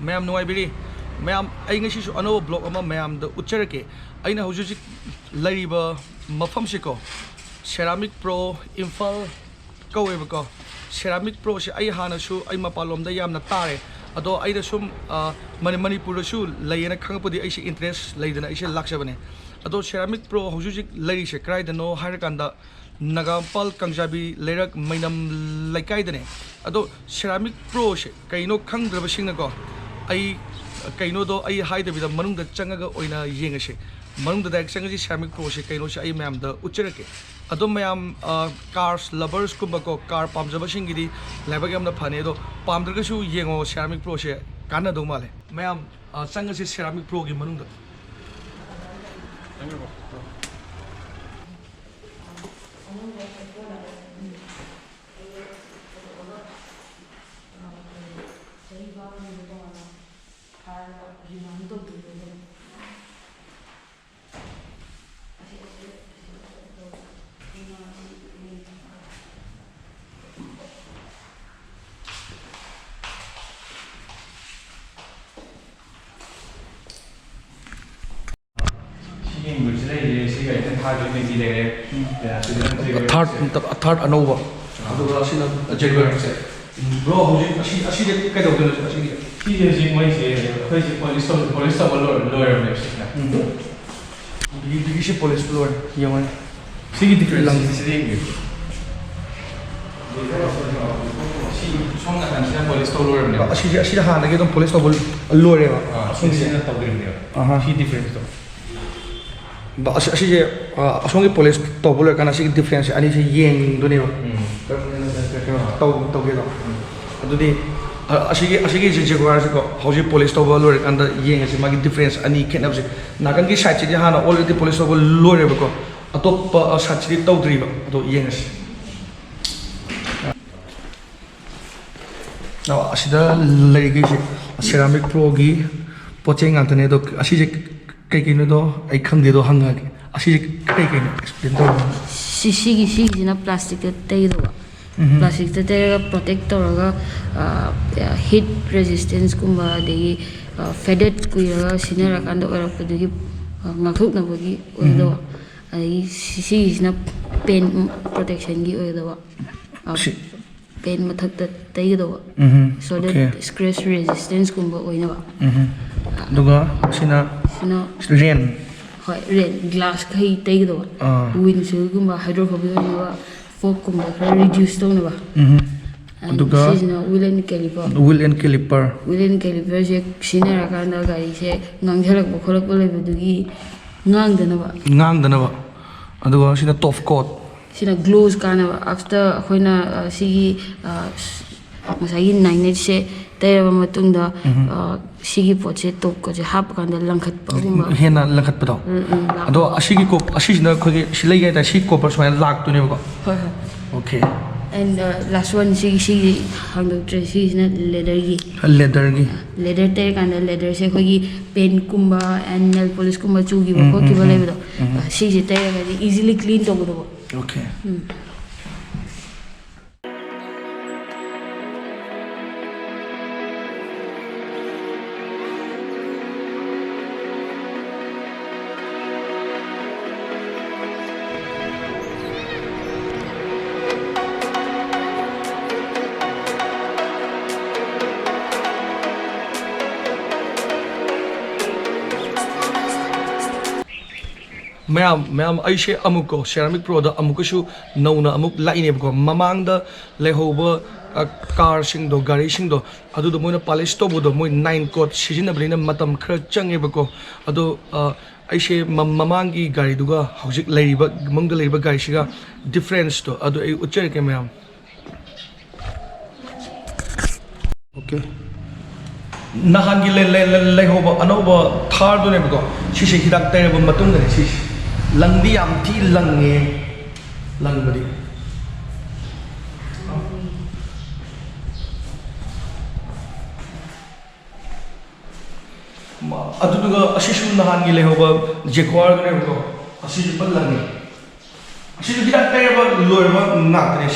ma'am नुआईबिरी ma'am आई ngasisu अनोब ब्लॉग अमा मैम द उच्चरके अइना हुजुजिक लरिबा मफम सिको सेरामिक प्रो इम्फाल कौवेबको सेरामिक प्रो से आई हानसु आई मपालोम दा यामना तारे अदो आइदा सुम मणिपुर सु लैयना खंगपदि आइसे इंटरेस्ट लैदना आइसे लाक्सबने अदो सेरामिक प्रो हुजुजिक लरिसे क्राइदनो हाइरकांदा नागामपाल कंगजाबी लेरक मैनम लेकाइदने अदो सेरामिक प्रो से कइनो खंगद्रबसिंगको आई कइनो दो आई हाइदबिदा मनुंग चंगगा ओइना येंगसे मनुंग डायरेक्ट चंगजी सेरामिक प्रो से कइनो से आई मैम द उच्चरके अदो मैम कार्स लवर्स कुबको कार पामजबसिंगिदी लेबग यामना फाने दो पामद्रगसु येंगो सेरामिक प्रो से काना दो माले मैम चंगजी सेरामिक प्रो की मनुंग third anova aduga sina Jaguar se bro hoji ashi de kai dawdona ashi ji mai se khoi se police lawyer ne se bi se police lawyer yaman sigi different lang se song na kan police lawyer ne ashi da hana ge dom police lawyer ba song se na tawdir ne he different to अशी जे असोंगे police तोबुलर काना सी difference अनि से Young दुने तौगेलो अदुदी अशी जे Jaguar से को हौजी police तोबुलर कांदा Young से मागी डिफरेंस अनि खेनब से नागन की साइड से हाना ऑलरेडी पुलिस तोबुलर बको अतोप साइड से तौद्रीबा अदो येंग से now असिदा लरिगी सेरामिक प्रो गी पोचेंग आंतने दो अशी जे कई कई दो आई खंगदे दो हंगा के असी कई कई एक्सप्लेन दो सी ना प्लास्टिक ते दो प्लास्टिक ते प्रोटेक्ट तोरगा हीट रेजिस्टेंस कुंबा देगी फेडेड कुइरगा सिनरा कांदो अरपदगी ngakthoknabagi oido ai सी ना पेन प्रोटेक्शन गी ओइदो पेन मथक ते दो so that scratch resistance कुंबा ओइना दुगा सिना रेन होय रेन ग्लास कहीं तेग दो विंडशील्ड गुम्बा हाइड्रोफोबिक होइबा फॉग गुम्बा खरा रिड्यूस तौनबा दुगा सिजना व्हील एंड कैलिपर जे सिनेरा कांदा गाड़ी से ngangjhalak bokholak bolebdugi ngangdanaba aduga sina top coat sina glows kana after khoina sigi masagi 9 se tayaba matungda sigi poche top ko je hap kanda langkhat paguma hena langkhat pado ado asigi ko asina khoge silai ga ta si copper so lak tu ne ko okay and last one sigi hang do tre si na leather te kanda leather se khogi pen kumba and nail polish kumba chugi ko ki bale bido sigi te easily clean to go okay ma'am ऐसे अमुको ceramic pro दा अमुकसु नौना अमुक लाइने बको ममांग दा लेहोब car सिंग दो गाड़ी सिंग दो अदु दो मोइना पॉलिश तो बो दो मोइ 9 कोट सिजिन बलिना मतम खर चंगे बको अदो ऐसे ममांग की गाड़ी दुगा हौजिक लैरिबा मंग लैरिबा गाड़ी सिगा डिफरेंस तो अदो ए उच्चर के मैम ओके नहांगी लेहोब अनोब थार दोने बको सिसे हिदाक तैरब मतुंग ने सिस लंगदी याम थी लंगे ꯂꯪꯕꯗꯤ ꯑꯗꯨꯗꯨꯒ ꯑꯁꯤꯁꯨ ꯅꯍꯥꯟꯒꯤ ꯂꯩꯍꯧꯕ ꯖꯦꯒ꯭ꯋꯥꯔꯗꯨꯅꯦꯕꯀꯣ ꯑꯁꯤꯁꯨ ꯄꯨꯟ ꯂꯪꯉꯤ ꯑꯁꯤꯁꯨ ꯍꯤꯗꯥꯛ ꯇꯩꯔꯕ ꯂꯣꯏꯔꯕ ꯉꯥꯛꯇꯅꯦ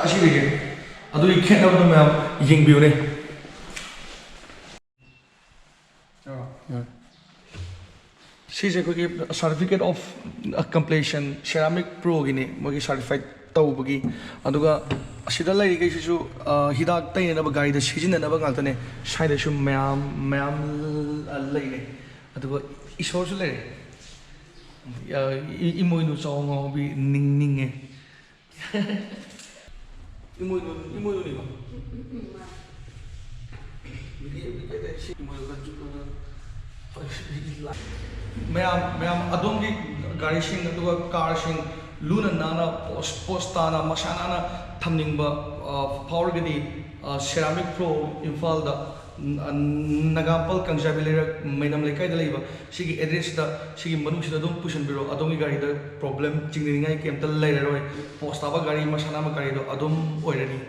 ꯑꯁꯤꯗꯒꯤ ꯑꯗꯨꯒꯤ ꯈꯦꯠꯅꯕꯗꯣ ꯃꯌꯥꯝ ꯌꯦꯡꯕꯤꯌꯨꯅꯦ ꯁꯤꯁꯦ ꯑꯩꯈꯣꯏꯒꯤ ꯁꯥꯔꯇꯤꯐꯤꯀꯦꯠ ꯑꯣꯐ ꯀꯝꯄ꯭ꯂꯦꯁꯟ ꯁꯦꯔꯥꯃꯤꯛ ꯄ꯭ꯔꯣꯒꯤꯅꯤ ꯃꯣꯏꯒꯤ ꯁꯥꯔꯇꯤꯐꯥꯏꯠ ꯇꯧꯕꯒꯤ ꯑꯗꯨꯒ ꯑꯁꯤꯗ ꯂꯩꯔꯤꯈꯩꯁꯤꯁꯨ ꯍꯤꯗꯥꯛ ꯇꯩꯅꯅꯕ ꯒꯥꯔꯤꯗ ꯁꯤꯖꯤꯟꯅꯅꯕ ꯉꯥꯛꯇꯅꯦ ꯁ꯭ꯋꯥꯏꯗꯁꯨ ꯃꯌꯥꯝ ꯂꯩꯔꯦ ꯑꯗꯨꯒ ꯏꯁꯣꯔꯁꯨ ꯂꯩꯔꯦ ꯏꯃꯣꯏꯅꯨ ꯆꯥꯎ ꯉꯥꯎꯕꯤ ꯅꯤꯡꯉꯦ 이모이누니가 मैम अदोंगी गाड़ी कार लूना नाना पोस्टाना मसाना थमनिंग फाउरगदी सेरामिक प्रो इम्फाल नागामपाल कंगजाबी लेरक मैनम लेकाई सिगी एड्रेस सिगी मनुष्य अदुम पुशनबिरो अदोंगी गाड़ी प्रॉब्लम चिंगनिंगाई केमता लेररोय पोस्टाबा गाड़ी मसाना गाड़ी अदुम ओइरनी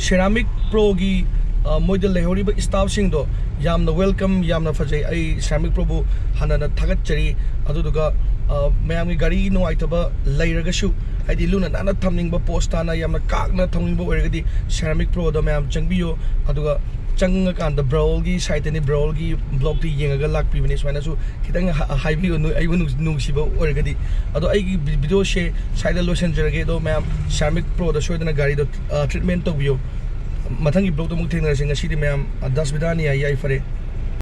सेरामिक प्रोगी मोइद लेहौरीब स्टाफ सिंगदो यामना वेलकम यामना फजै आई सेरामिक प्रोबु हानना थागतचरी अदुदुगा मयामगी गाड़ी नुआइतबा लैरगसु हाइदि लुना नाना थमनिंगबा पोस्टाना यामना कागना थमनिंगबा ओइरगदि सेरामिक प्रोदा मयाम चंगबियो अदुगा चंग कांद ब्राउल की साइड ने ब्राउल की ब्लॉग ती येंगा लाक्पिबने सुमाइनासु खितंग हाइबियो आइबु नुंगसिबो ओइरगदि अदो आइगी वीडियो से साइड लोशन जरगे दो मयाम सेरामिक प्रो दा सोइदना गाड़ी दो ट्रीटमेंट तोबियो मथंगी ब्लॉग तो मुक थेंगरसिंग सिदी मयाम 10 बिदानी आई फरे